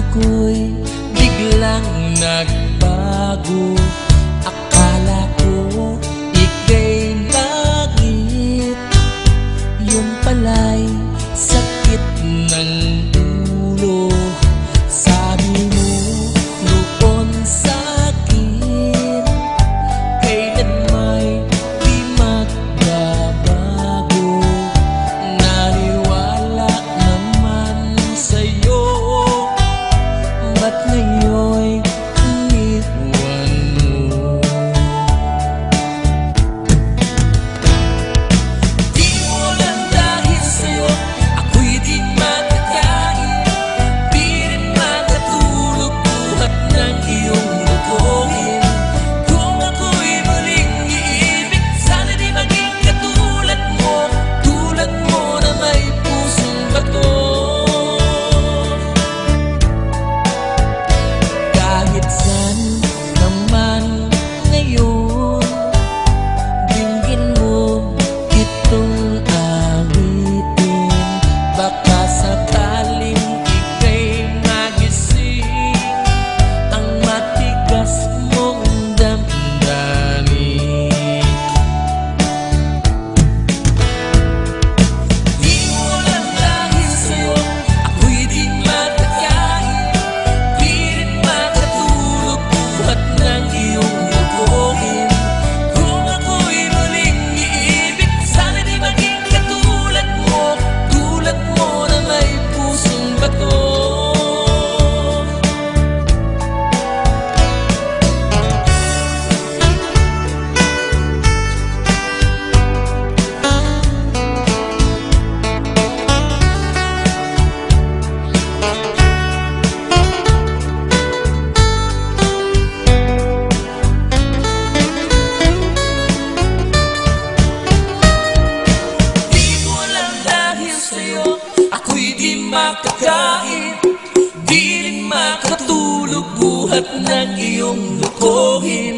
ako'y biglang nagbago. Akala ko ika'y langit, yun pala'y sakit ng ulo. Sabi mo noon sa'kin, kailan may di magbabago. Naniwala naman sa'yo, ba't ngayon'y iniwan mo? Di mo lang dahil sa'yo ako'y di makakain, di rin makatulog buhat ng iyong lutuin. Kung ako'y muling iibig, sana di maging katulad mo na may pusong bato. Kahit saan naman ngayon, dinggin mo itong awitin. Baka sakaling ika'y magising ang matigas mong damdamin. Di mo lang dahil sa'yo ako'y di makakain, di rin makatulog buhat ng iyong lutuin. Kung ako'y muling iibig, sana di maging katulad mo na may pusong bato. Di mo lang dahil sa'yo ako'y di makakain, di rin makatulog buhat ng iyong lukuhin.